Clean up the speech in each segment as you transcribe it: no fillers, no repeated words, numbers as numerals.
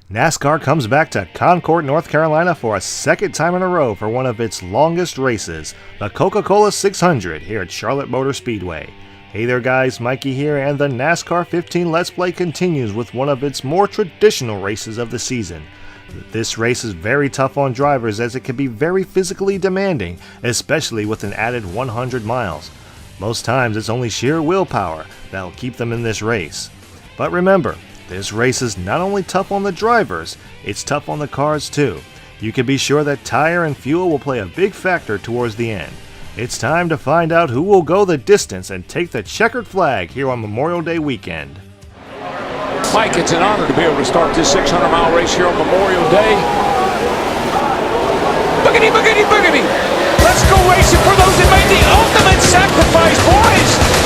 NASCAR comes back to Concord, North Carolina for a second time in a row for one of its longest races, the Coca Cola 600 here at Charlotte Motor Speedway. Hey there guys, Mikey here, and the NASCAR 15 Let's Play continues with one of its more traditional races of the season. This race is very tough on drivers as it can be very physically demanding, especially with an added 100 miles. Most times it's only sheer willpower that will keep them in this race. But remember, this race is not only tough on the drivers, it's tough on the cars too. You can be sure that tire and fuel will play a big factor towards the end. It's time to find out who will go the distance and take the checkered flag here on Memorial Day weekend. Mike, it's an honor to be able to start this 600-mile race here on Memorial Day. Boogity, boogity, boogity! Let's go racing for those that made the ultimate sacrifice, boys!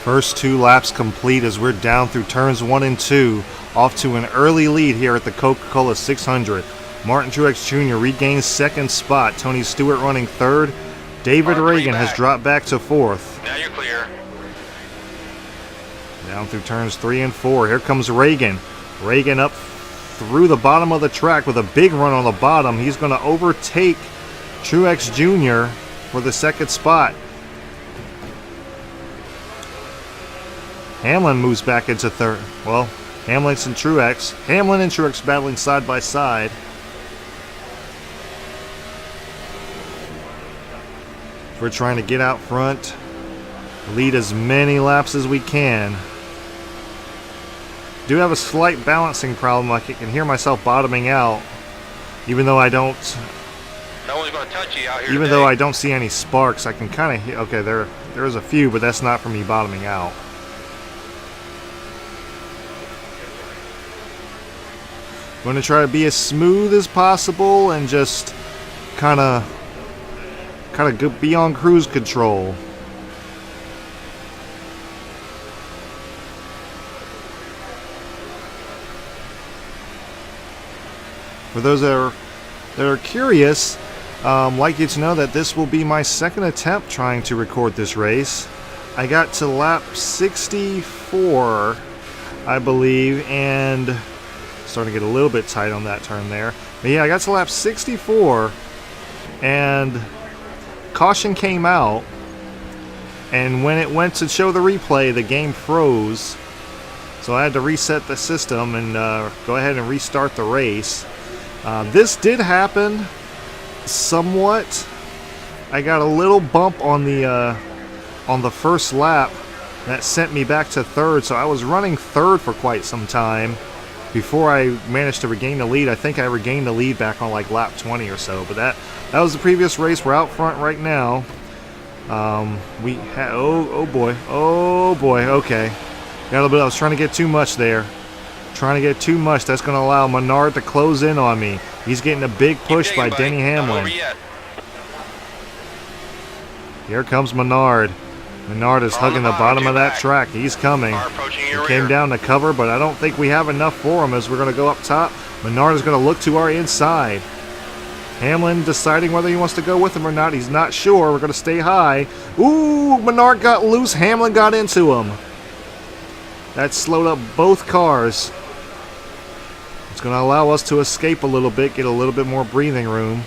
First two laps complete as we're down through turns 1 and 2, off to an early lead here at the Coca Cola 600. Martin Truex Jr. regains second spot. Tony Stewart running third. David Reagan has dropped back to fourth. Now you're clear. Down through turns 3 and 4. Here comes Reagan. Reagan up through the bottom of the track with a big run on the bottom. He's going to overtake Truex Jr. for the second spot. Hamlin moves back into third. Well, Hamlin and Truex battling side by side. We're trying to get out front, lead as many laps as we can. Do have a slight balancing problem. I can hear myself bottoming out, even though I don't. No one's going to touch you out here. Even though I don't see any sparks, I can kind of hear. Okay, there is a few, but that's not from me bottoming out. I'm going to try to be as smooth as possible and just kind of be on cruise control. For those that are curious, I'd like you to know that this will be my second attempt trying to record this race. I got to lap 64, I believe, and starting to get a little bit tight on that turn there. But yeah, I got to lap 64 and caution came out, and when it went to show the replay, the game froze. So I had to reset the system and go ahead and restart the race. This did happen somewhat. I got a little bump on the first lap that sent me back to third, so I was running third for quite some time before I managed to regain the lead. I think I regained the lead back on like lap 20 or so, but that was the previous race. We're out front right now. Oh boy, okay. Got a little bit. I was trying to get too much there. That's going to allow Menard to close in on me. He's getting a big push by Denny Hamlin. Here comes Menard. Menard is hugging the bottom of that track. He's coming. He came down to cover, but I don't think we have enough for him as we're going to go up top. Menard is going to look to our inside. Hamlin deciding whether he wants to go with him or not. He's not sure. We're going to stay high. Ooh, Menard got loose. Hamlin got into him. That slowed up both cars. It's going to allow us to escape a little bit, get a little bit more breathing room.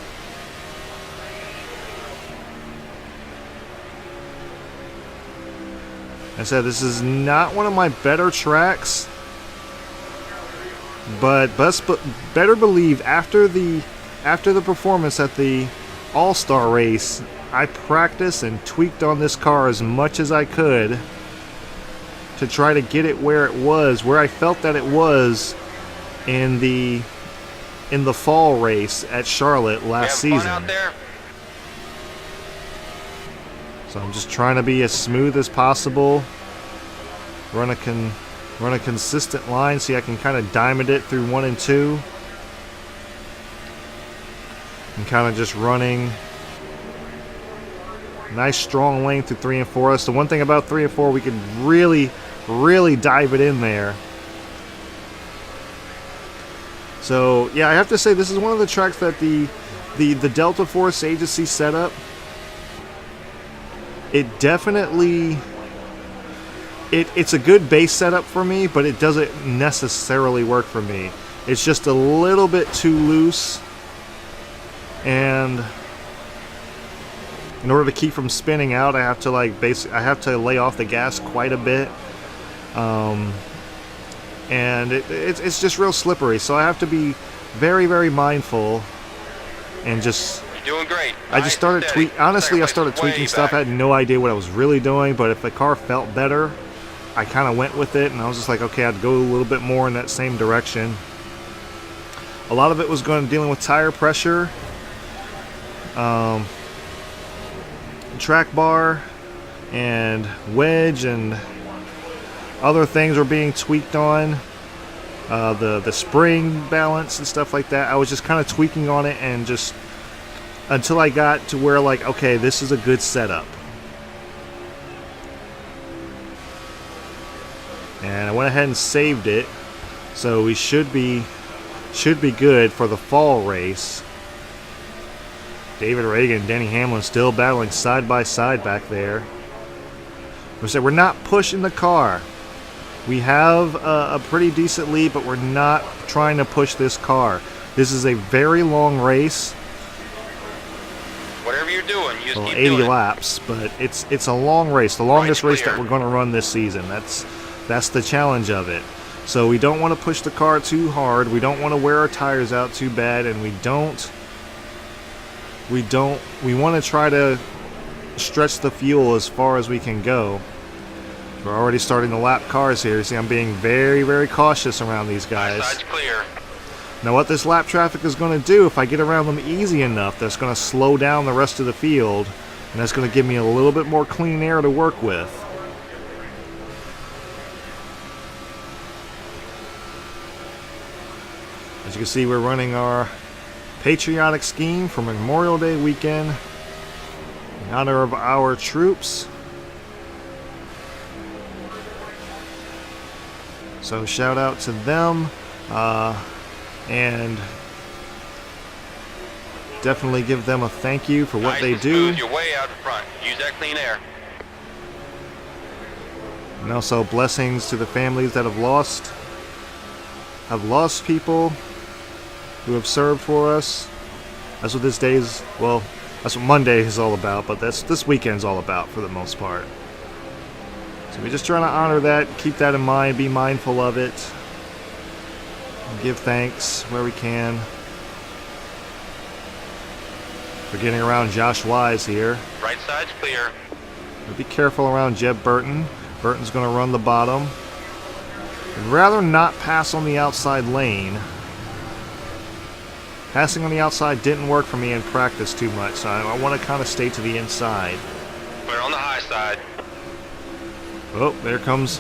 I said this is not one of my better tracks, but better believe after the performance at the All-Star race, I practiced and tweaked on this car as much as I could to try to get it where I felt that it was in the fall race at Charlotte last season. Out there? So I'm just trying to be as smooth as possible, run a consistent line, see I can kind of diamond it through 1 and 2. And kind of just running nice strong lane through 3 and 4. That's the one thing about 3 and 4, we can really dive it in there. So yeah, I have to say this is one of the tracks that the Delta Force Agency set up. It definitely it's a good base setup for me, but it doesn't necessarily work for me. It's just a little bit too loose, and in order to keep from spinning out, I have to I have to lay off the gas quite a bit, and it's just real slippery. So I have to be very mindful and just. You're doing great. I just started honestly, I started tweaking stuff. I had no idea what I was really doing, but if the car felt better, I kind of went with it, and I was just like, okay, I'd go a little bit more in that same direction. A lot of it was dealing with tire pressure, track bar, and wedge, and other things were being tweaked on. The spring balance and stuff like that. I was just kind of tweaking on it, and just until I got to where, like, okay, this is a good setup. And I went ahead and saved it, so we should be good for the fall race. David Reagan and Denny Hamlin still battling side by side back there. We're not pushing the car. We have a pretty decent lead, but we're not trying to push this car. This is a very long race. Whatever you're doing, you just keep 80 doing it. laps, but it's a long race, the longest race that we're going to run this season. That's the challenge of it. So we don't want to push the car too hard. We don't want to wear our tires out too bad, and we want to try to stretch the fuel as far as we can go. We're already starting to lap cars here. See, I'm being very cautious around these guys. Side's clear. Now what this lap traffic is going to do, if I get around them easy enough, that's going to slow down the rest of the field, and that's going to give me a little bit more clean air to work with. As you can see, we're running our patriotic scheme for Memorial Day weekend in honor of our troops. So shout out to them, and definitely give them a thank you for what they do. You're way out in front. Use that clean air. And also blessings to the families that have lost people who have served for us. That's what this day is, well, that's what Monday is all about, but that's this weekend's all about for the most part. So we're just trying to honor that, keep that in mind, be mindful of it, give thanks where we can. We're getting around Josh Wise here. Right side's clear. Be careful around Jeb Burton. Burton's going to run the bottom. I'd rather not pass on the outside lane. Passing on the outside didn't work for me in practice too much, so I want to kind of stay to the inside. We're on the high side. Oh, there comes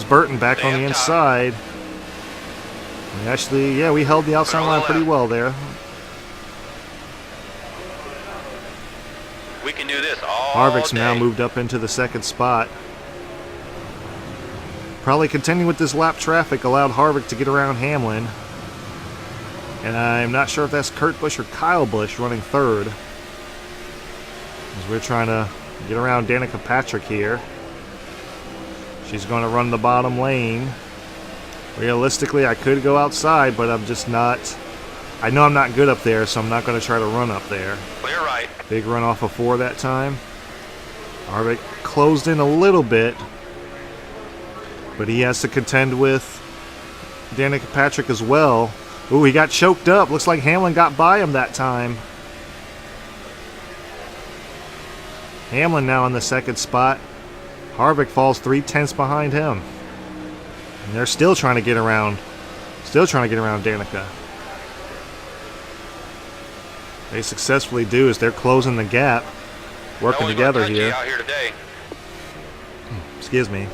Burton back on the inside. And actually, yeah, we held the outside line pretty well there. We can do this all Harvick's day. now moved up into the second spot. Probably continuing with this lap traffic allowed Harvick to get around Hamlin. And I'm not sure if that's Kurt Busch or Kyle Busch running third. As we're trying to get around Danica Patrick here. She's going to run the bottom lane. Realistically, I could go outside, but I'm just not. I know I'm not good up there, so I'm not going to try to run up there. Clear right. Big run off of 4 that time. Harvick closed in a little bit, but he has to contend with Danica Patrick as well. Ooh, he got choked up. Looks like Hamlin got by him that time. Hamlin now in the second spot. Harvick falls 3/10 behind him. And they're still trying to get around. Still trying to get around Danica. They successfully do as they're closing the gap. Working together here. Out here today. Excuse me.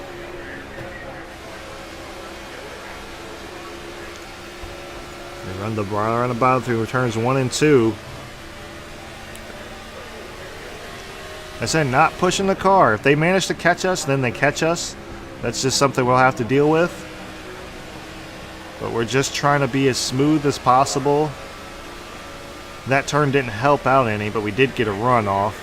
They run the bottom through turns 1 and 2. I said not pushing the car. If they manage to catch us, then they catch us. That's just something we'll have to deal with. But we're just trying to be as smooth as possible. That turn didn't help out any, but we did get a run off.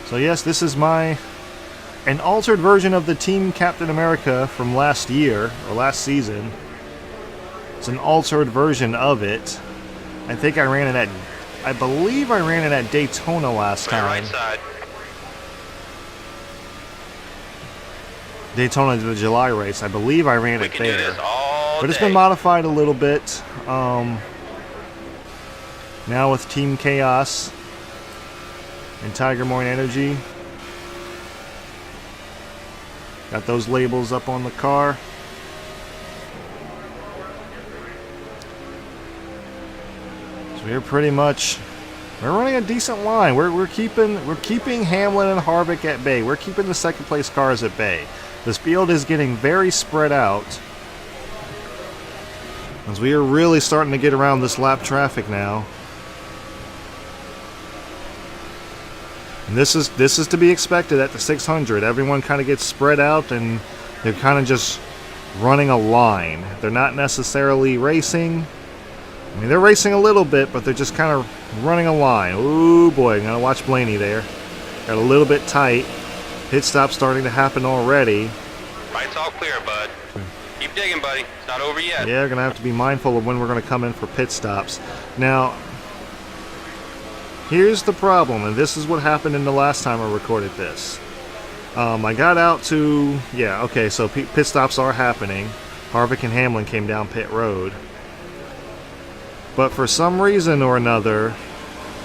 So yes, this is an altered version of the Team Captain America from last year, or last season. It's an altered version of it. I think I ran it at, I believe I ran it at Daytona last time. Right side. Daytona, the July race. I believe I ran it We can do there. this all But it's day. been modified a little bit. Now with Team KAOS and Tiger Moine Energy. Got those labels up on the car. So we're running a decent line. We're keeping Hamlin and Harvick at bay. We're keeping the second place cars at bay. This field is getting very spread out. As we are really starting to get around this lap traffic now. And this is to be expected at the 600. Everyone kind of gets spread out and they're kind of just running a line. They're not necessarily racing. I mean, they're racing a little bit, but they're just kind of running a line. Ooh boy, I'm gonna watch Blaney there. Got a little bit tight. Pit stop starting to happen already. Right's all clear, bud. Keep digging, buddy. It's not over yet. Yeah, gonna have to be mindful of when we're gonna come in for pit stops. Now, here's the problem, and this is what happened in the last time I recorded this. I got out to, yeah, okay, so pit stops are happening. Harvick and Hamlin came down pit road. But for some reason or another,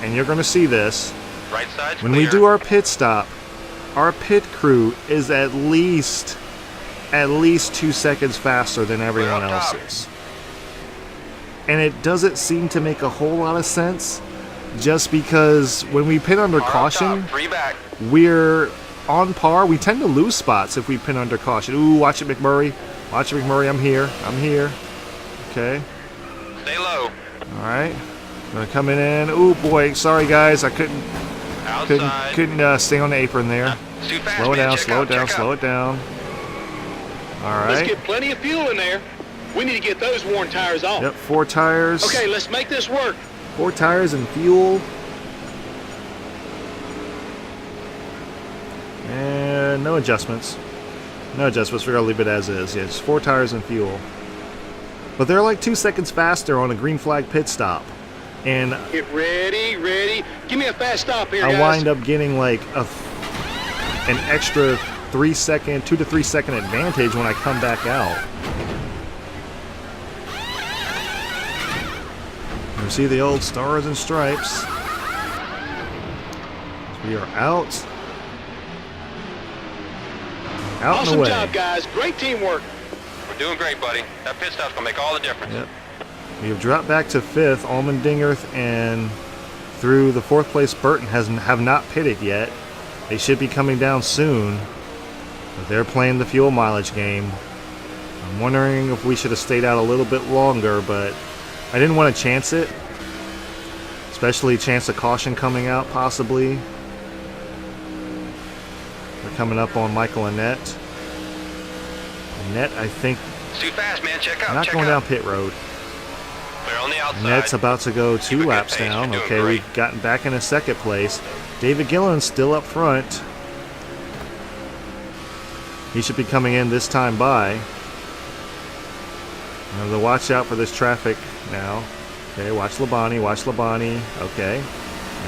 and you're going to see this, Right side's when clear. we do our pit stop, our pit crew is at least 2 seconds faster than everyone Clear up top. else's. And it doesn't seem to make a whole lot of sense, just because when we pit under Car up caution, top, 3 back. we're on par. We tend to lose spots if we pin under caution. Ooh, watch it, McMurray. Watch it, McMurray. I'm here. Okay. Stay low. All right. Gonna come in. Ooh, boy. Sorry, guys. I couldn't Outside. stay on the apron there. It's too fast, Slow it man. down. Check Slow out, it down. check Slow out. it down. All Let's right. get plenty of fuel in there. We need to get those worn tires off. Yep. 4 tires. Okay, let's make this work. 4 tires and fuel. And no adjustments. No adjustments. We're going to leave it as is. Yeah, just 4 tires and fuel. But they're like 2 seconds faster on a green flag pit stop. And Get ready, ready. Give me a fast stop here, I guys. wind up getting like an extra 2 to 3 second advantage when I come back out. You see the old stars and stripes. We are out. Out and Awesome away. job, guys. Great teamwork. We're doing great, buddy. That pit stop's going to make all the difference. Yep. We have dropped back to 5th. Allmendingerth and through the 4th place Burton have not pitted yet. They should be coming down soon. But they're playing the fuel mileage game. I'm wondering if we should have stayed out a little bit longer, but I didn't want to chance it. Especially chance of caution coming out, possibly. coming up on Michael and Annette. Annette, I think, It's too fast, man. Check up. not check going up. down pit road. Clear on the outside. Annette's about to go Keep a 2 good laps pace. down. You're doing Okay, great. we've gotten back into second place. David Gillen's still up front. He should be coming in this time by. Have to watch out for this traffic now. Okay, watch Labani, watch Labani. Okay,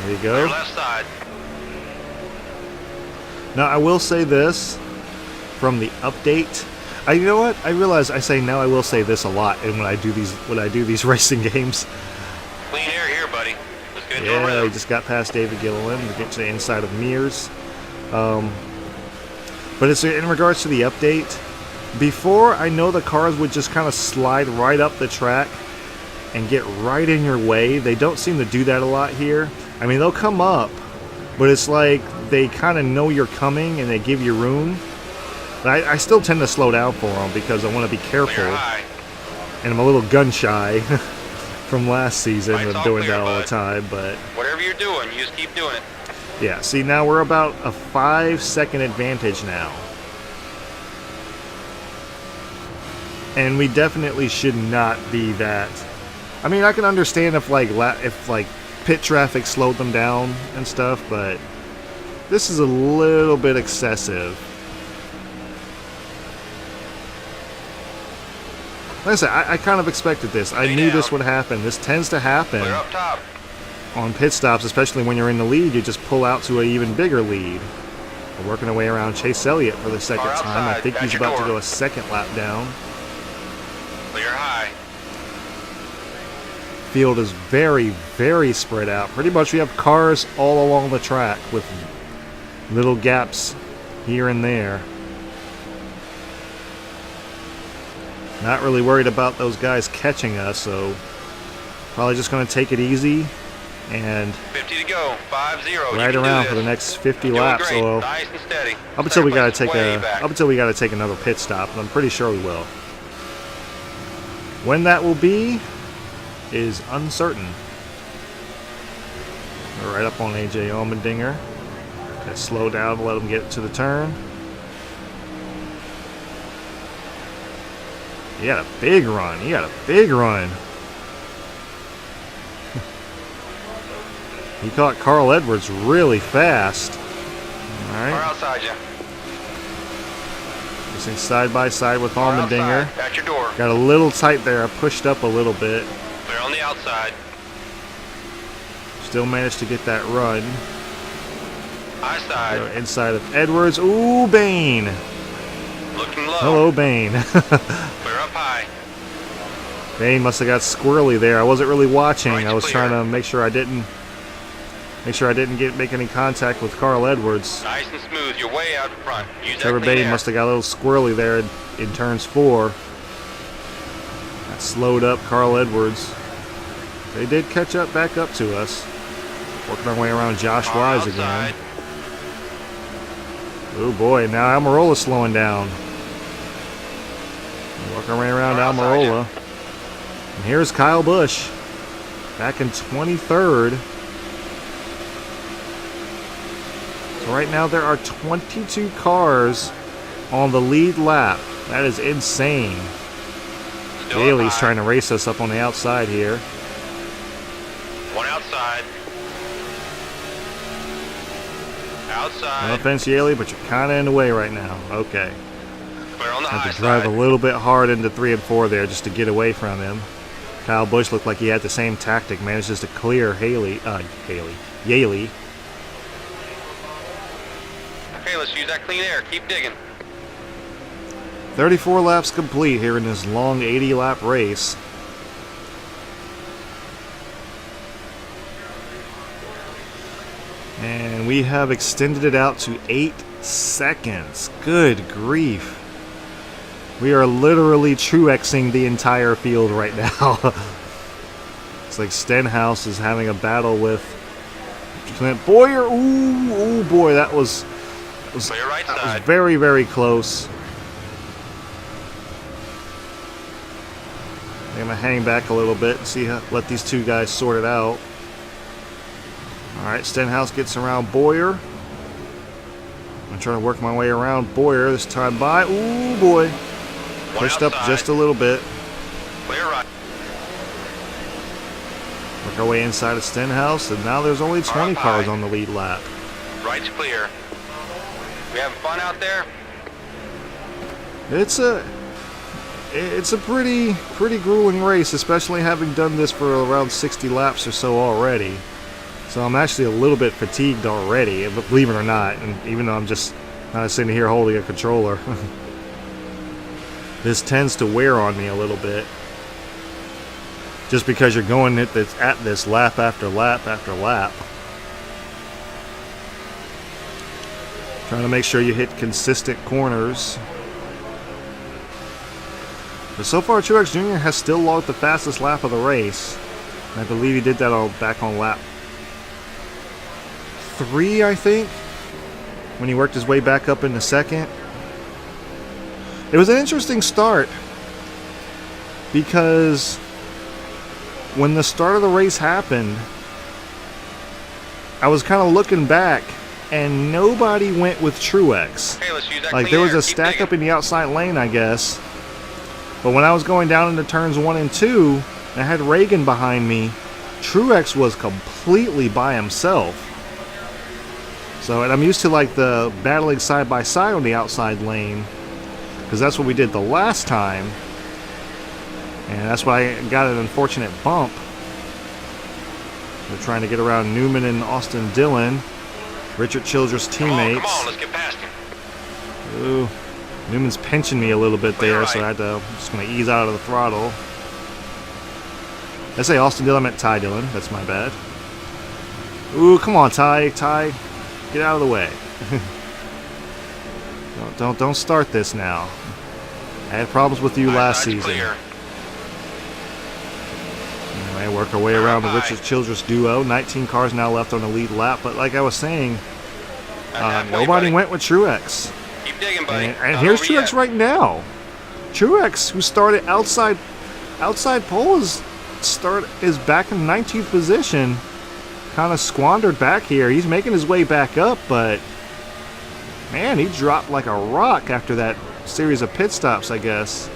there you Clear go. left side. Now I will say this from the update. You know what? I realize I say now I will say this a lot, and when I do these racing games. Clean air here, buddy. Let's get into a Yeah, we rhythm. just got past David Gilliland to get to the inside of Mears. But it's in regards to the update. Before, I know the cars would just kind of slide right up the track and get right in your way. They don't seem to do that a lot here. I mean, they'll come up, but it's like they kind of know you're coming and they give you room. But I still tend to slow down for them because I want to be careful. Clear high. And I'm a little gun shy from last season Lights of all doing clear, that all the bud. time. But Whatever you're doing, you just keep doing it. yeah, see, now we're about a 5-second advantage now. And we definitely should not be that. I mean, I can understand if like pit traffic slowed them down and stuff, but this is a little bit excessive. Like I said, I kind of expected this. I Stay knew this down. would happen. This tends to happen Clear up top. on pit stops, especially when you're in the lead. You just pull out to an even bigger lead. We're working our way around Chase Elliott for the second Car time. I outside. think At he's your about to door. go a second lap down. Clear high. Field is very, very spread out. Pretty much we have cars all along the track with little gaps here and there. Not really worried about those guys catching us, so probably just going to take it easy and 50 to go. 5-0. You ride can do around this. for the next 50 Doing laps. great. So Nice and steady. up until we got to Third take place is way back. up until we got to take another pit stop, and I'm pretty sure we will. When that will be is uncertain. We're right up on AJ Allmendinger. Got to slow down, let him get to the turn. He had a big run. He had a big run. He caught Carl Edwards really fast. All Car right. outside you. Racing side by side with Car Allmendinger. outside. At your door. Got a little tight there. I pushed up a little bit. Clear on the outside. Still managed to get that run. High side. Inside of Edwards. Ooh, Bain. Looking low. Hello, Bain. Clear up high. Bain must have got squirrely there. I wasn't really watching. Right's I was clear. trying to make sure I didn't make any contact with Carl Edwards. Nice and smooth. You're way out in front. Use Trevor that clean Bain air. must have got a little squirrely there in turns 4. That slowed up Carl Edwards. They did catch up back up to us. Working our way around Josh Car Wise again. outside. Oh boy, now Almirola's slowing down. Working our way around Car outside, Almirola. And here's Kyle Busch. Back in 23rd. So right now there are 22 cars on the lead lap. That is insane. Still up Bailey's high. trying to race us up on the outside here. One outside. No Outside. offense, Yaley, but you're kind of in the way right now. Okay. Clear on the Had high to drive side. a little bit hard into 3 and 4 there just to get away from him. Kyle Busch looked like he had the same tactic, manages to clear Yaley. Okay, let's use that clean air. Keep digging. 34 laps complete here in this long 80-lap race. And we have extended it out to 8 seconds. Good grief. We are literally Truexing the entire field right now. It's like Stenhouse is having a battle with Clint Boyer. Ooh, boy, that was Clear right that side. was very, very close. I'm gonna hang back a little bit and see how, let these two guys sort it out. All right, Stenhouse gets around Boyer. I'm trying to work my way around Boyer this time by. Ooh, boy. Pushed up just a little bit. Clear right. Work our way inside of Stenhouse, and now there's only 20 cars on the lead lap. Right's clear. We having fun out there? It's a pretty grueling race, especially having done this for around 60 laps or so already. So I'm actually a little bit fatigued already, believe it or not, and even though I'm just kind of sitting here holding a controller. This tends to wear on me a little bit. Just because you're going at this lap after lap after lap. Trying to make sure you hit consistent corners. But so far, Truex Jr. has still logged the fastest lap of the race. And I believe he did that back on lap 3, I think, when he worked his way back up into second. It was an interesting start because when the start of the race happened, I was kind of looking back and nobody went with Truex. Hey, let's use that Like clean there was air. a Keep stack digging. up in the outside lane, I guess. But when I was going down into turns 1 and 2, and I had Reagan behind me, Truex was completely by himself. So, and I'm used to like the battling side by side on the outside lane, because that's what we did the last time. And that's why I got an unfortunate bump. They're trying to get around Newman and Austin Dillon, Richard Childress' teammates. Come on, let's get past him. Ooh, Newman's pinching me a little bit there, Right. so I had to, I'm just going to ease out of the throttle. I say Austin Dillon, I meant Ty Dillon. That's my bad. Ooh, come on, Ty, get out of the way. don't start this now. I had problems with you last Side's season. clear. Anyway, work our way around the Richard Childress duo. 19 cars now left on the lead lap, but like I was saying, Halfway, nobody buddy. went with Truex. Keep digging, buddy. And Not here's over Truex yet. right now. Truex, who started outside pole, is back in 19th position. Kind of squandered back here. He's making his way back up, but man, he dropped like a rock after that series of pit stops, I guess.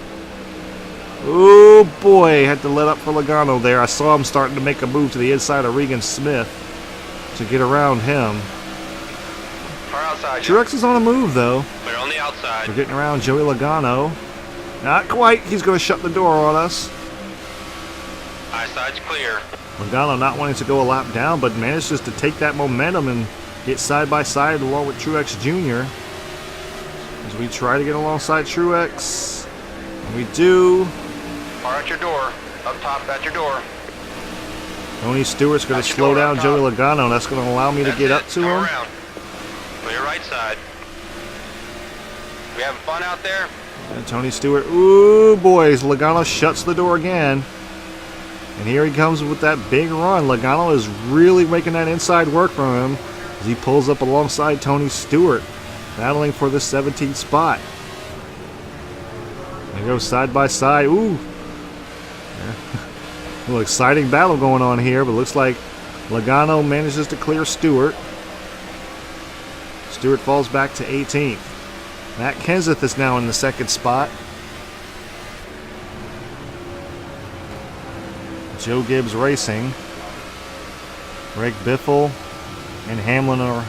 Oh boy, had to let up for Logano there. I saw him starting to make a move to the inside of Regan Smith to get around him. Car outside. you. Truex is on a move though. Clear on the outside. We're getting around Joey Logano. Not quite. He's going to shut the door on us. High side's clear. Logano not wanting to go a lap down, but manages to take that momentum and get side by side along with Truex Jr. as we try to get alongside Truex. And we do. Car at your door. Up top at your door. Tony Stewart's going to Got your slow door down up Joey top. Logano. That's going to allow me to That's get it. up to Go him. around. Clear right side. We having fun out there? And Tony Stewart. Ooh, boys. Logano shuts the door again. And here he comes with that big run. Logano is really making that inside work for him as he pulls up alongside Tony Stewart, battling for the 17th spot. They go side by side. Ooh. Yeah. A little exciting battle going on here, but looks like Logano manages to clear Stewart. Stewart falls back to 18th. Matt Kenseth is now in the second spot. Joe Gibbs Racing. Greg Biffle and Hamlin are.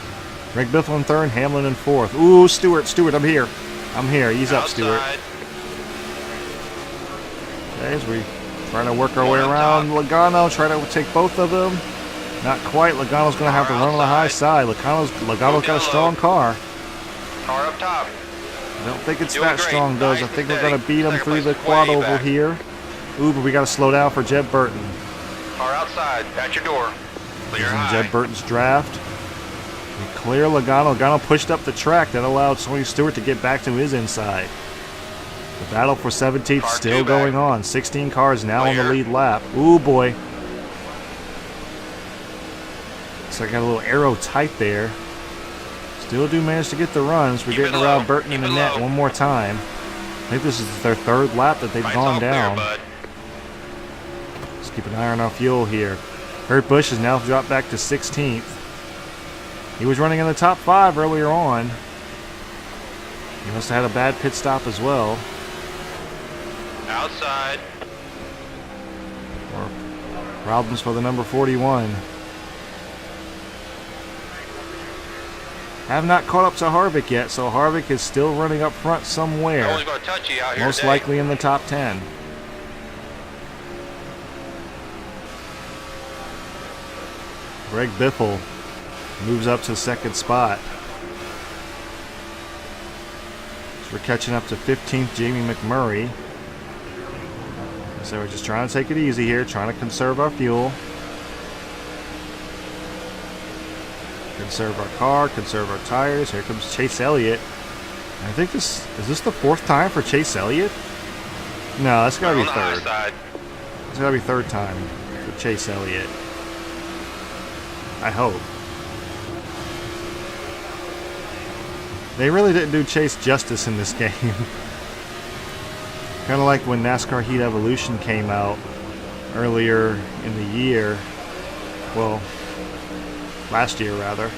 Greg Biffle in third, Hamlin in fourth. Ooh, Stewart, I'm here. Ease up, Stewart. Outside. Okay, as we try to work our way around Logano, try to take both of them. Not quite. Logano's going to have to run on the high side. Logano's got a strong car. Car up top. I don't think it's Doing that great. strong, though. I Nice think and we're going to steady. beat him Second through the place quad way oval back. here. Ooh, but we got to slow down for Jeb Burton. Car outside. At your door. Clear Using high. Jeb Burton's draft. We clear Logano. Logano pushed up the track. That allowed Tony Stewart to get back to his inside. The battle for 17th Car still two going back. on. 16 cars now on the Clear. lead lap. Ooh, boy. So I got a little arrow tight there. Still do manage to get the runs. We're Keep it getting low. around Burton in the Keep it net low. one more time. I think this is their third lap that they've Lights gone all clear, down. bud. Let's keep an eye on our fuel here. Kurt Busch has now dropped back to 16th. He was running in the top 5 earlier on. He must have had a bad pit stop as well. Outside. Or problems for the number 41. Have not caught up to Harvick yet, so Harvick is still running up front No somewhere. one's going to touch you out here Most today. likely in the top 10. Greg Biffle moves up to second spot. So we're catching up to 15th Jamie McMurray. So we're just trying to take it easy here, trying to conserve our fuel. Conserve our car, conserve our tires. Here comes Chase Elliott. I think this is the fourth time for Chase Elliott? No, that's gotta We're be on the high third. side. It's gotta be third time for Chase Elliott. I hope. They really didn't do Chase justice in this game. Kind of like when NASCAR Heat Evolution came out earlier in the year. Well, last year rather.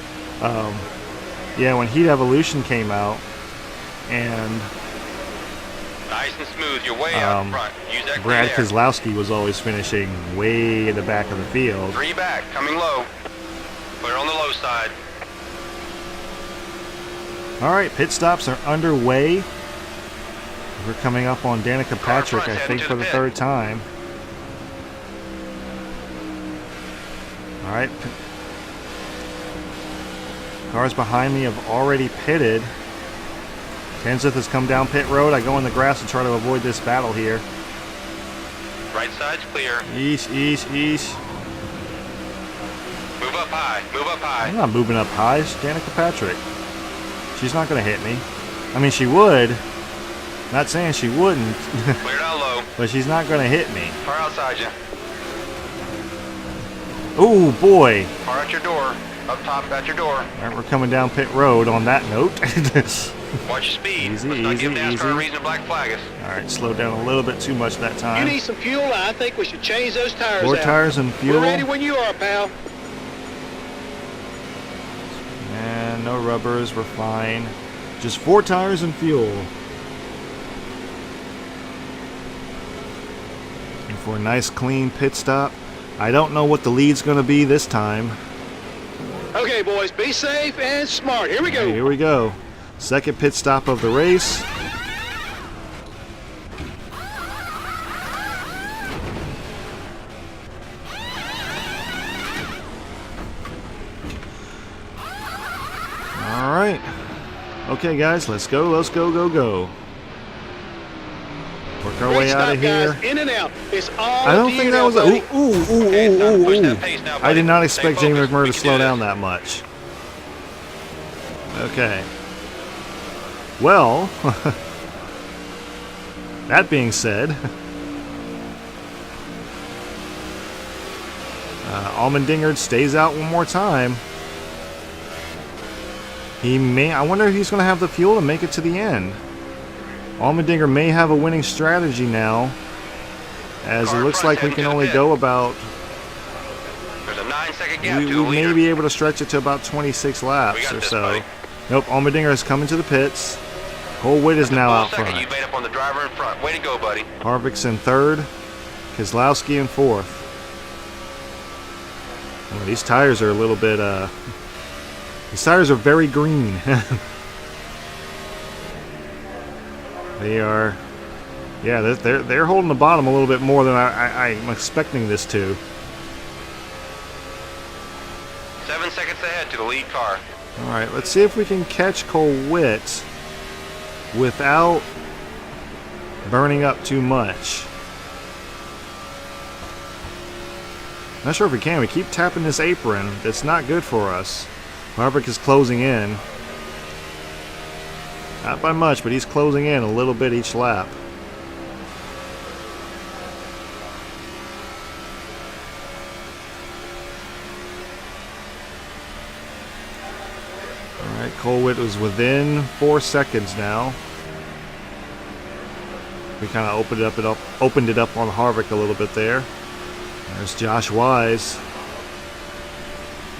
Yeah, when Heat Evolution came out, and Nice and smooth. You're way out in front. Use that Brad clean air. Keselowski was always finishing way in the back of the field. 3 back, coming low. Clear on the low side. Alright, pit stops are underway. We're coming up on Danica Patrick, I front, think, heading to for the the pit. third time. Alright. Cars behind me have already pitted. Kenseth has come down pit road. I go in the grass to try to avoid this battle here. Right side's clear. Eesh, eesh, eesh. Move up high. Move up high. I'm not moving up high. It's Danica Patrick. She's not going to hit me. I mean, she would. Not saying she wouldn't, Clear down low. but she's not going to hit me. Car outside you. Oh boy. Car at your door. Up top at your door. All right, we're coming down pit road on that note. Watch your speed. Easy, Let's not give easy, NASCAR easy. a reason to black flag us. All right, slow down a little bit too much that You time. need some fuel. I think we should change those tires Four out. tires and fuel. We're ready when you are, pal. And no rubbers, we're fine. Just 4 tires and fuel. And for a nice clean pit stop. I don't know what the lead's going to be this time. Okay, boys, be safe and smart. Here we go. Okay, here we go. Second pit stop of the race. All right. Okay, guys, let's go. Let's go, go, go. Work our way Great out stop, of here. guys. In and out. It's all I don't up to think you that now, was a. buddy. Ooh, ooh, ooh, Okay, it's time to ooh, push ooh. that pace now, I buddy. did not Stay expect Jamie focused. McMurray We to can slow do down this. that much. Okay. Well, that being said, Allmendinger stays out one more time. He may. I wonder if he's going to have the fuel to make it to the end. Allmendinger may have a winning strategy now, as Car it looks front like we heading can to the only pit. go about. There's a 9-second gap We to the may leader. be able to stretch it to about 26 We laps got or this, so. buddy. Nope, Allmendinger is coming to the pits. Cole Witt is now Full out second, front. you made up on the driver in front. Way to go, buddy. Harvick's in third. Keselowski in fourth. Well, these tires are a little bit, these tires are very green. They are, yeah, they're holding the bottom a little bit more than I'm expecting this to. 7 seconds ahead to the lead car. All right, let's see if we can catch Cole Witt without burning up too much. Not sure if we can. We keep tapping this apron. That's not good for us. Harvick is closing in. Not by much, but he's closing in a little bit each lap. Alright, Colwitt was within 4 seconds now. We kind of opened it up on Harvick a little bit there. There's Josh Wise.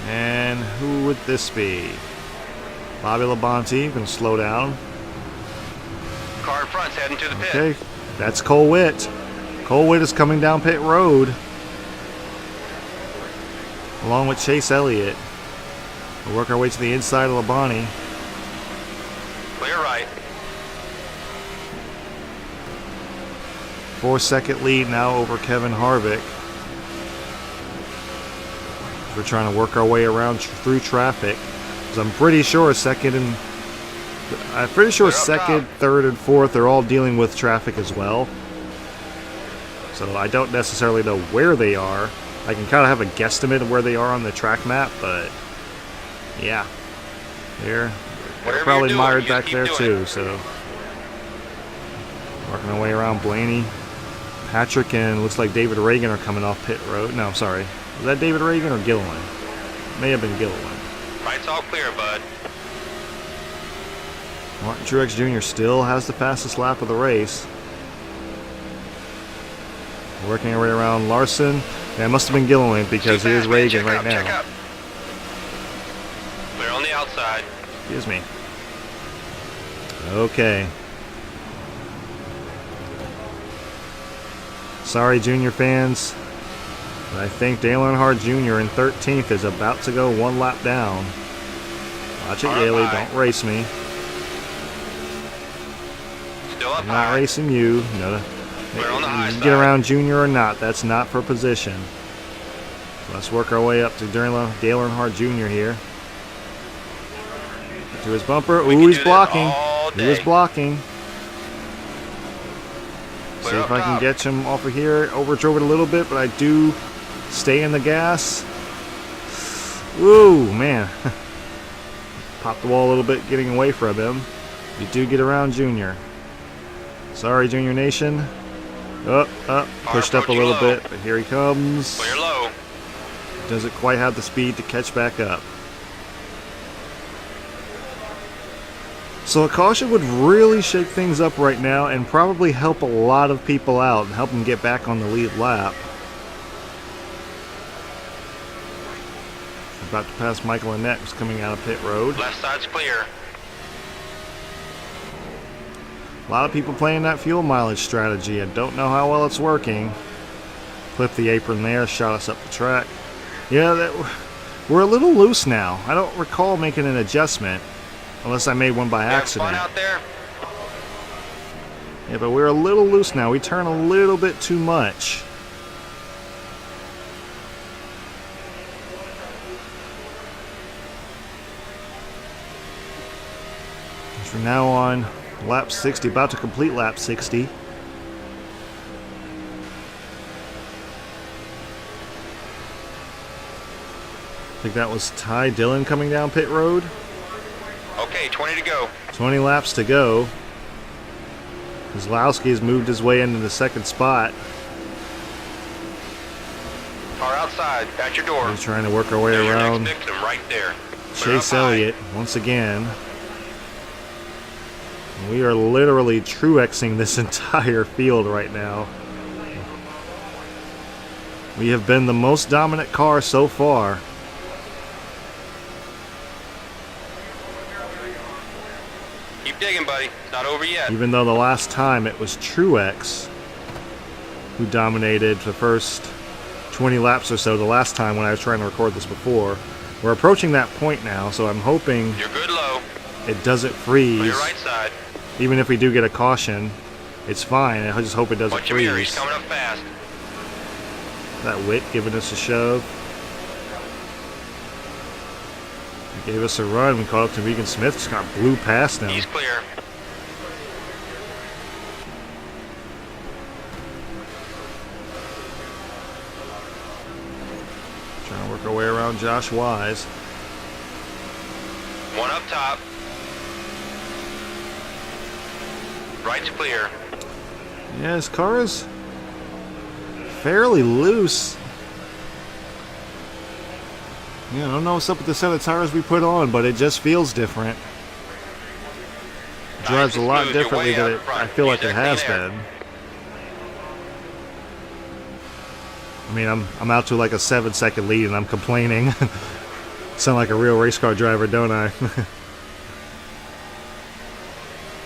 And who would this be? Bobby Labonte, going to slow down. Car in front's heading to the pit. Okay, that's Cole Witt. Cole Witt is coming down pit road, along with Chase Elliott. We'll work our way to the inside of Labonte. Clear right. 4-second lead now over Kevin Harvick. We're trying to work our way around through traffic. Because I'm pretty sure second, third, and fourth are all dealing with traffic as well. So I don't necessarily know where they are. I can kind of have a guesstimate of where they are on the track map, but yeah, they're probably mired back there too. So working our way around Blaney. Patrick and looks like David Reagan are coming off pit road. No, I'm sorry. Was that David Reagan or Gilliland? May have been Gilliland. Right's all clear, bud. Martin Truex Jr. still has the fastest lap of the race. Working our way around Larson. Yeah, it must have been Gilliland because here's Reagan right now. Check up. Clear on the outside. Excuse me. Okay. Sorry, Junior fans. But I think Dale Earnhardt Jr. in 13th is about to go one lap down. Watch it, Yaley. Don't race me. Still up I'm not high. racing you. No. Clear on the high You side. get around Junior or not, that's not for position. Let's work our way up to Dale Earnhardt Jr. here. To his bumper. We Ooh, can he's do this blocking. all He was day. blocking. See Clear if up I can top. get him off of here. Overdrove it a little bit, but I do stay in the gas. Ooh, man. Popped the wall a little bit getting away from him. You do get around Junior. Sorry, Junior Nation. Up. Pushed up a approaching little low. bit, but here he comes. Clear low. Doesn't quite have the speed to catch back up. So a caution would really shake things up right now and probably help a lot of people out and help them get back on the lead lap. About to pass Michael Annette, who's coming out of pit road. Left side's clear. A lot of people playing that fuel mileage strategy. I don't know how well it's working. Clip the apron there, shot us up the track. Yeah, we're a little loose now. I don't recall making an adjustment, unless I made one by You have accident. fun out there? Yeah, but we're a little loose now. We turn a little bit too much. From now on, lap 60, about to complete lap 60. I think that was Ty Dillon coming down pit road. Okay, 20 to go. 20 laps to go. Kozlowski has moved his way into the second spot. Car outside, at your door. We're trying to work our way There's your around next victim right there. Clear Chase up high. Elliott once again. We are literally Truexing this entire field right now. We have been the most dominant car so far. Keep digging, buddy. It's not over yet. Even though the last time it was Truex who dominated the first 20 laps or so the last time when I was trying to record this before. We're approaching that point now, so I'm hoping You're good low. it doesn't freeze. On your right side. Even if we do get a caution, it's fine. I just hope it doesn't Watch your mirror. freeze. He's coming up fast. That Witt giving us a shove. He gave us a run. We caught up to Regan Smith. Just got blew past him. He's clear. Trying to work our way around Josh Wise. One up top. Right's clear. Yeah, his car is fairly loose. Yeah, I don't know what's up with the set of tires we put on, but it just feels different. It drives a lot Smooth, you're differently way than out front. I feel like Use it that has clean air. been. I mean, I'm out to like a 7-second lead and I'm complaining. Sound like a real race car driver, don't I?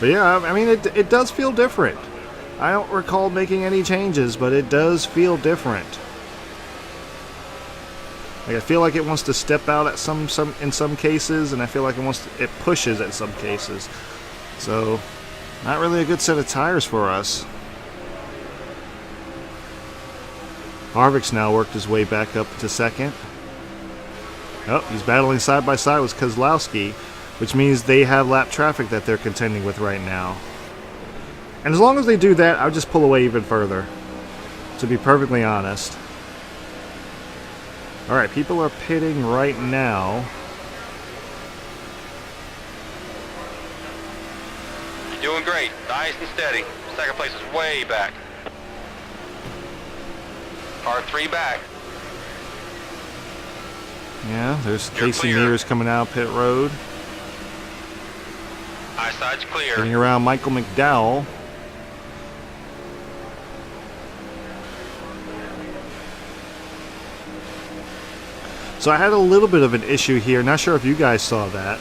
But yeah, I mean, it does feel different. I don't recall making any changes, but it does feel different. Like, I feel like it wants to step out at in some cases, and I feel like it pushes at some cases. So, not really a good set of tires for us. Harvick's now worked his way back up to second. Oh, he's battling side by side with Kozlowski, which means they have lap traffic that they're contending with right now. And as long as they do that, I'll just pull away even further, to be perfectly honest. Alright, people are pitting right now. You're doing great. Nice and steady. Second place is way back. Car 3 back. Yeah, there's You're Casey clear. Mears coming out pit road. High side's clear. Getting around Michael McDowell. So I had a little bit of an issue here. Not sure if you guys saw that,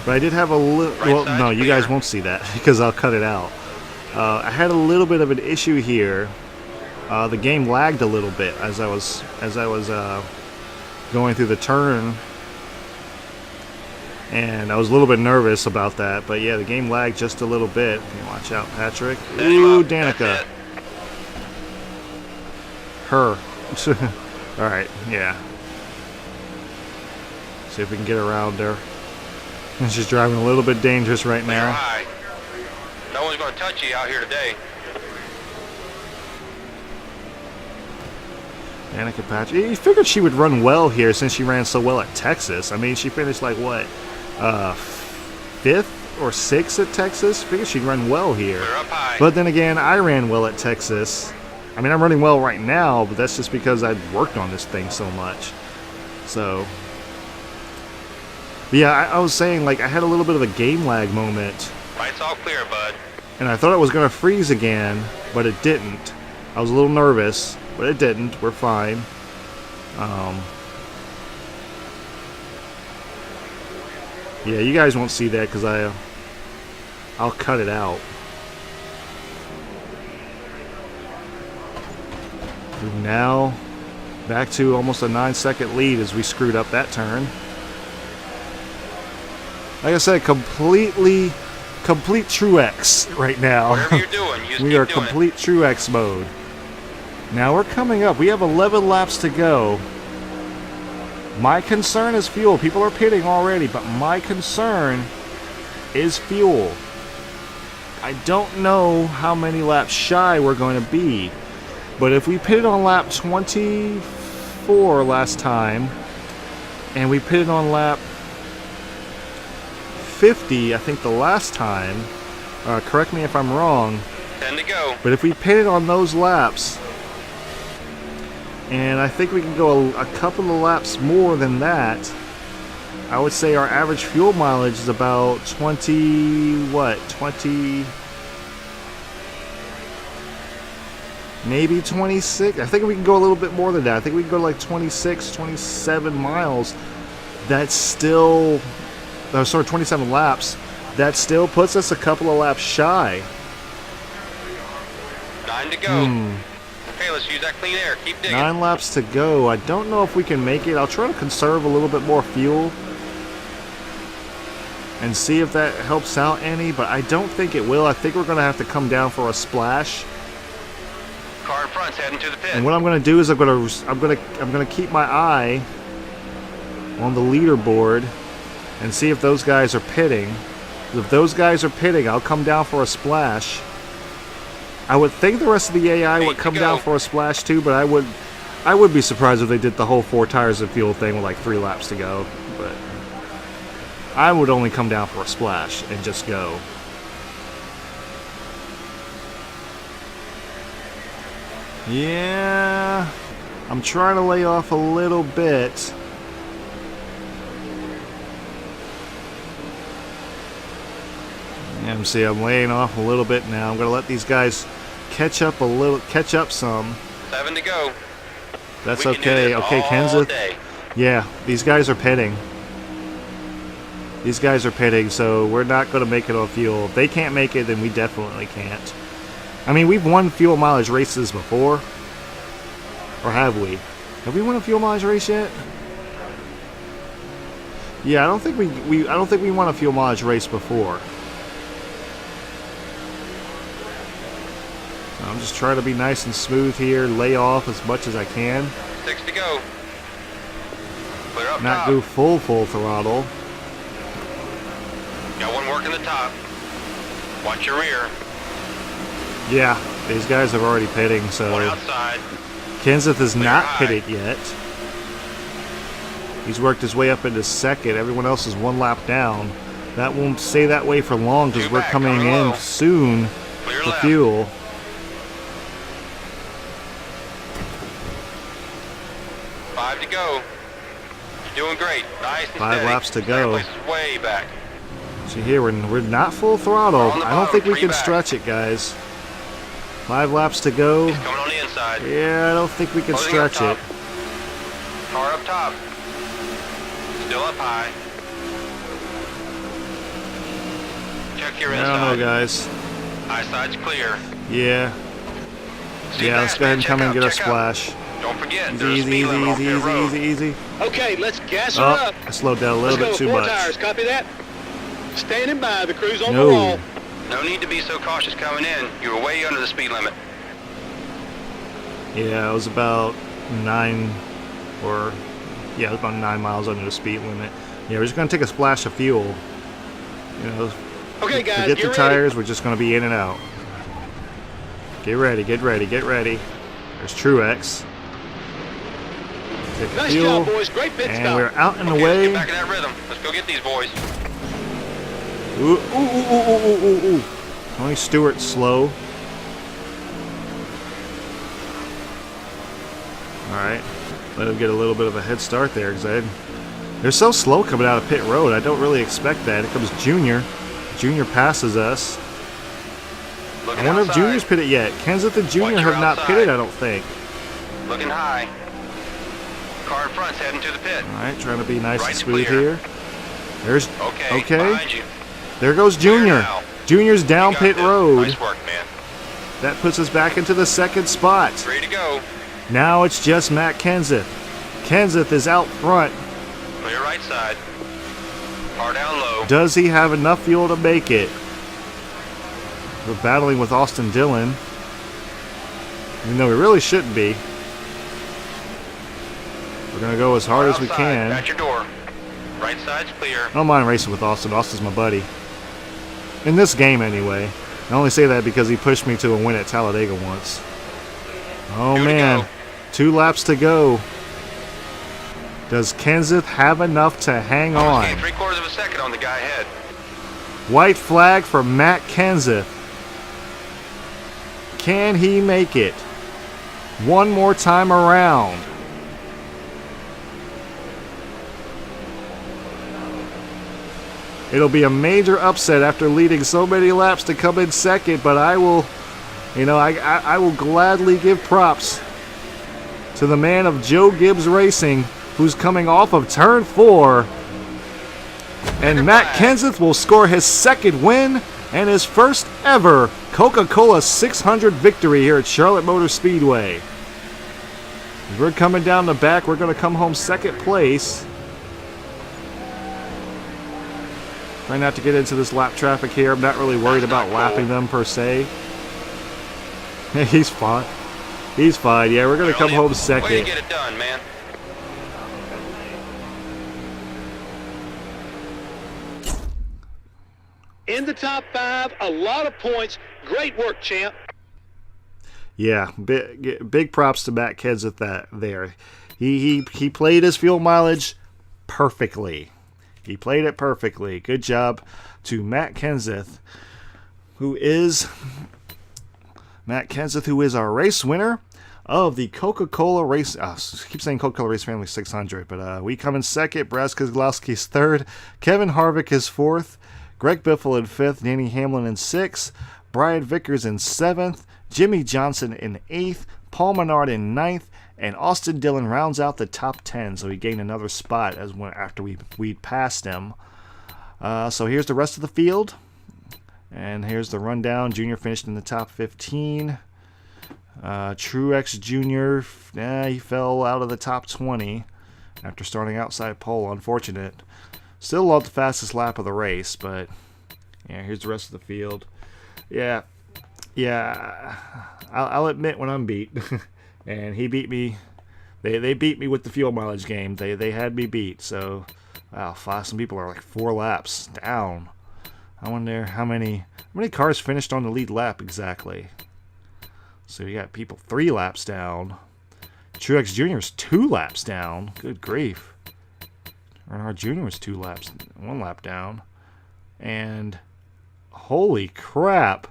but I did have a little. Right Well, side's no, you clear. guys won't see that because I'll cut it out. I had a little bit of an issue here. The game lagged a little bit as I was going through the turn, and I was a little bit nervous about that. But yeah, the game lagged just a little bit. Watch out, Patrick. Steady him Ooh, up. Danica. That's it. Her. All right, yeah. See if we can get around her. And she's driving a little bit dangerous right Clear now. high. No one's going to touch you out here today. Danica Patrick. You figured she would run well here since she ran so well at Texas. I mean, she finished like what, 5th or 6th at Texas. Figured she'd run well here. Clear up high. But then again, I ran well at Texas. I mean, I'm running well right now, but that's just because I've worked on this thing so much. So, but yeah, I was saying, like, I had a little bit of a game lag moment, Right's all clear, bud. and I thought it was going to freeze again, but it didn't. I was a little nervous, but it didn't. We're fine. Yeah, you guys won't see that because I'll cut it out. We're now back to almost a 9-second lead as we screwed up that turn. Like I said, complete Truex right now. Whatever you're doing, you just We keep are doing it. complete Truex mode. Now we're coming up. We have 11 laps to go. My concern is fuel. People are pitting already, but my concern is fuel. I don't know how many laps shy we're going to be, but if we pitted on lap 24 last time, and we pitted on lap 50, I think the last time, correct me if I'm wrong, 10 to go. but if we pitted on those laps, and I think we can go a couple of laps more than that, I would say our average fuel mileage is about 20, maybe 26. I think we can go a little bit more than that. I think we can go to like 26, 27 miles. That's still, 27 laps. That still puts us a couple of laps shy. 9 to go. Okay, let's use that clean air. Keep digging. 9 laps to go. I don't know if we can make it. I'll try to conserve a little bit more fuel and see if that helps out any, but I don't think it will. I think we're going to have to come down for a splash. Car in front's heading to the pit. And what I'm going to do is I'm going to keep my eye on the leaderboard and see if those guys are pitting. If those guys are pitting, I'll come down for a splash. I would think the rest of the AI would 8 to come go. down for a splash too, but I would be surprised if they did the whole 4 tires of fuel thing with like 3 laps to go. But I would only come down for a splash and just go. Yeah, I'm trying to lay off a little bit. Yeah, see, I'm laying off a little bit now. I'm gonna let these guys catch up some. 7 to go. That's We can do okay. this Okay, all Kenseth. day. Yeah, these guys are pitting. These guys are pitting, so we're not going to make it on fuel. If they can't make it, then we definitely can't. I mean, we've won fuel mileage races before. Or have we? Have we won a fuel mileage race yet? Yeah, I don't think we won a fuel mileage race before. So I'm just trying to be nice and smooth here, lay off as much as I can. 6 to go. Clear up Not top. go full throttle. Got one working the top. Watch your rear. Yeah, these guys are already pitting, One so outside. Kenseth is not high. pitted yet. He's worked his way up into second. Everyone else is one lap down. That won't stay that way for long because Two we're back, coming coming in low. soon Clear for left. fuel. Five to go. You're doing great. Nice and 5 steady. laps to go. Place is way back. See here, we're not full throttle. On the I don't bottom, think we 3 can back. stretch it, guys. 5 laps to go. He's coming on the inside. Yeah, I don't think we can Closing up stretch it. top. Car up top. Still up high. Check your I inside. don't know, guys. High side's clear. Yeah. See Yeah, that, let's go ahead and man. come Check and get a out, check out. splash. Don't forget, Easy, there's a easy, speed easy, limit off easy, pit road. easy. Okay, let's gas her Oh, up. I slowed down a little Let's bit go too with 4 much. tires. Copy that? Standing by. The crew's on No. the wall. No need to be so cautious coming in. You were way under the speed limit. Yeah, it was about 9 miles under the speed limit. Yeah, we're just going to take a splash of fuel. You know, Okay, guys, forget get the ready. tires, we're just going to be in and out. Get ready, get ready, get ready. There's Truex. Take the Nice fuel, job, boys. Great pit and stop. we're out and Okay, let's away. get back in that rhythm. Let's go get these boys. Ooh, ooh, ooh, ooh, ooh, ooh, ooh. Tony Stewart's slow. Alright, let him get a little bit of a head start there because they're so slow coming out of pit road. I don't really expect that. Here comes Junior. Junior passes us. Looking I wonder if outside. Junior's pitted yet. Kenseth and Junior Watch your have not outside. pitted, I don't think. Looking high. Car in front's heading to the pit. Alright, trying to be nice and Right's smooth clear. here. There's Okay, behind you. There goes Junior. now. Junior's down You got pit this. road. Nice work, man. That puts us back into the second spot. 3 to go. Now it's just Matt Kenseth. Kenseth is out front. Clear right side. Car down low. Does he have enough fuel to make it? We're battling with Austin Dillon. Even though we really shouldn't be. We're going to go as hard as we Outside, can. At your door. Right side's clear. I don't mind racing with Austin. Austin's my buddy. In this game, anyway. I only say that because he pushed me to a win at Talladega once. Oh, 2 to man. go. 2 laps to go. Does Kenseth have enough to hang Almost on? gained 3/4 of a second on the guy ahead. White flag for Matt Kenseth. Can he make it? One more time around. It'll be a major upset after leading so many laps to come in second, but I will, I will gladly give props to the man of Joe Gibbs Racing, who's coming off of turn 4. And Matt Kenseth will score his second win and his first ever Coca Cola 600 victory here at Charlotte Motor Speedway. We're coming down the back. We're going to come home second place. Try not to get into this lap traffic here. I'm not really worried That's not about lapping cool. them per se. He's fine. He's fine. Yeah, we're going to come home Way second. to get it done, man. In the top 5, a lot of points. Great work, champ. Yeah, big props to Matt Kenseth there. He played his fuel mileage perfectly. He played it perfectly. Good job to Matt Kenseth, who is our race winner of the Coca Cola race. I keep saying Coca Cola Race Family 600, but we come in second. Brad Keselowski's third. Kevin Harvick is fourth. Greg Biffle in fifth. Danny Hamlin in sixth. Brian Vickers in seventh. Jimmy Johnson in eighth. Paul Menard in ninth. And Austin Dillon rounds out the top 10, so he gained another spot after we passed him. So here's the rest of the field. And here's the rundown. Junior finished in the top 15. Truex Jr., he fell out of the top 20 after starting outside pole. Unfortunate. Still loved the fastest lap of the race, but yeah, here's the rest of the field. Yeah, I'll admit when I'm beat. And he beat me. They beat me with the fuel mileage game. They had me beat. So, wow, some people are like 4 laps down. I wonder how many cars finished on the lead lap exactly. So you got people 3 laps down. Truex Jr. is 2 laps down. Good grief. Earnhardt Jr. was 1 lap down. And holy crap.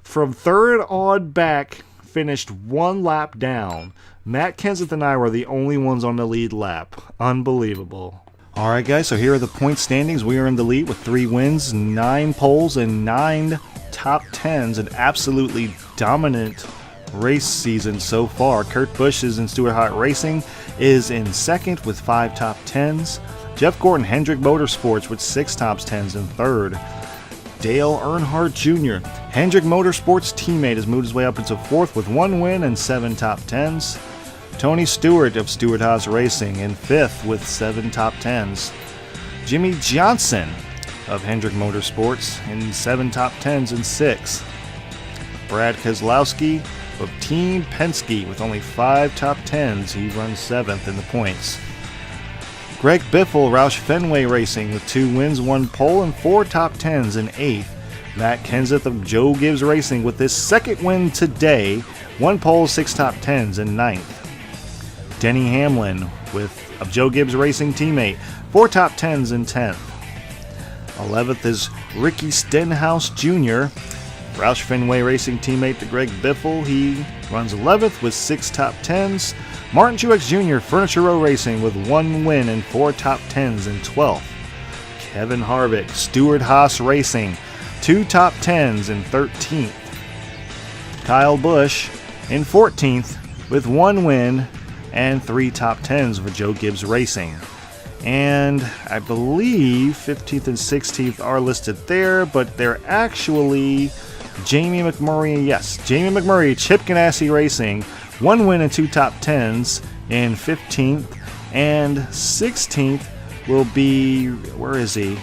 From 3rd on back, finished 1 lap down. Matt Kenseth and I were the only ones on the lead lap. Unbelievable. Alright guys, so here are the point standings. We are in the lead with 3 wins, 9 poles, and 9 top 10s. An absolutely dominant race season so far. Kurt Busch is in Stewart-Haas Racing, is in 2nd with 5 top 10s. Jeff Gordon, Hendrick Motorsports with 6 top 10s in 3rd. Dale Earnhardt Jr., Hendrick Motorsports teammate, has moved his way up into 4th with 1 win and 7 top 10s. Tony Stewart of Stewart-Haas Racing in 5th with 7 top 10s. Jimmy Johnson of Hendrick Motorsports in 7 top 10s in 6th. Brad Keselowski of Team Penske with only 5 top 10s. He runs 7th in the points. Greg Biffle, Roush Fenway Racing with 2 wins, 1 pole, and 4 top 10s in 8th. Matt Kenseth of Joe Gibbs Racing with his 2nd win today, 1 pole, 6 top 10s in 9th. Denny Hamlin of Joe Gibbs Racing teammate, 4 top 10s in 10th. 11th is Ricky Stenhouse Jr., Roush Fenway Racing teammate to Greg Biffle. He runs 11th with 6 top 10s. Martin Truex Jr., Furniture Row Racing with 1 win and 4 top 10s in 12th. Kevin Harvick, Stewart-Haas Racing, 2 top 10s in 13th. Kyle Busch in 14th with 1 win and 3 top 10s for Joe Gibbs Racing. And I believe 15th and 16th are listed there, but they're actually Jamie McMurray. Yes, Jamie McMurray, Chip Ganassi Racing, 1 win and 2 top 10s in 15th. And 16th will be, where is he?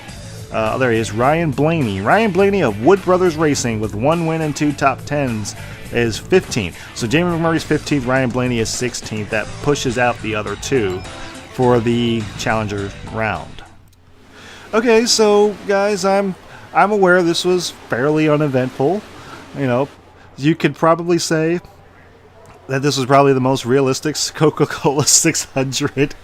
There he is, Ryan Blaney. Ryan Blaney of Wood Brothers Racing with 1 win and 2 top 10s is 15th. So Jamie McMurray's 15th, Ryan Blaney is 16th. That pushes out the other 2 for the Challenger round. Okay, so guys, I'm aware this was fairly uneventful. You know, you could probably say that this was probably the most realistic Coca Cola 600.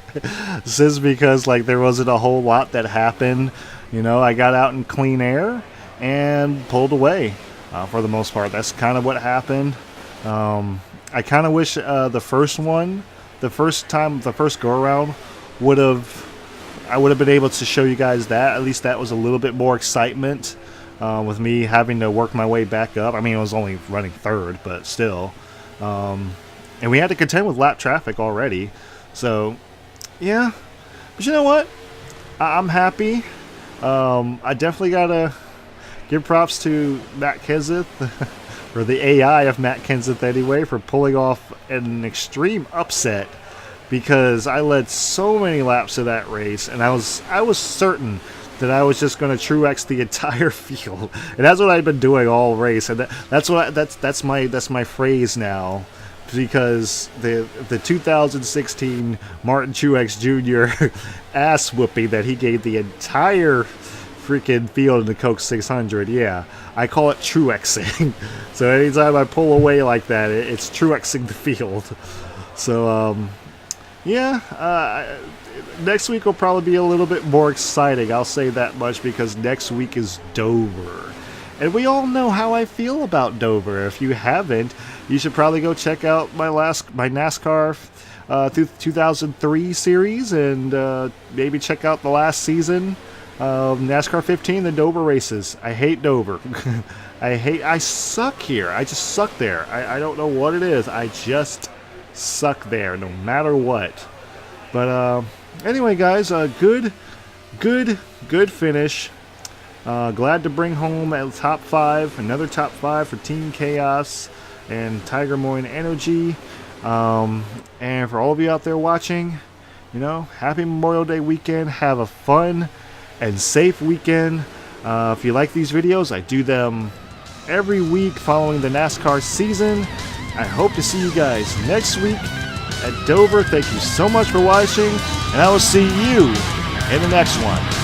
This is because like there wasn't a whole lot that happened. You know, I got out in clean air and pulled away for the most part. That's kind of what happened. I kind of wish the first go around I would have been able to show you guys that. At least that was a little bit more excitement with me having to work my way back up. I mean, I was only running 3rd, but still. And we had to contend with lap traffic already. So, yeah. But you know what? I'm happy. I definitely got to give props to Matt Kenseth, or the AI of Matt Kenseth anyway, for pulling off an extreme upset. Because I led so many laps of that race, and I was certain that I was just going to Truex the entire field, and that's what I've been doing all race, and that's my phrase now, because the 2016 Martin Truex Jr. ass whooping that he gave the entire freaking field in the Coke 600, yeah, I call it Truexing. So anytime I pull away like that, it's Truexing the field. So yeah, next week will probably be a little bit more exciting. I'll say that much, because next week is Dover. And we all know how I feel about Dover. If you haven't, you should probably go check out my NASCAR 2003 series, and maybe check out the last season of NASCAR 15, the Dover races. I hate Dover. I suck here. I just suck there. I don't know what it is. I just suck there no matter what. But anyway, guys, good good finish. Glad to bring home a top 5, another top 5 for Team KAOS and Tiger Moine Energy. And for all of you out there watching, happy Memorial Day weekend. Have a fun and safe weekend. If you like these videos, I do them every week following the NASCAR season. I hope to see you guys next week at Dover. Thank you so much for watching, and I will see you in the next one.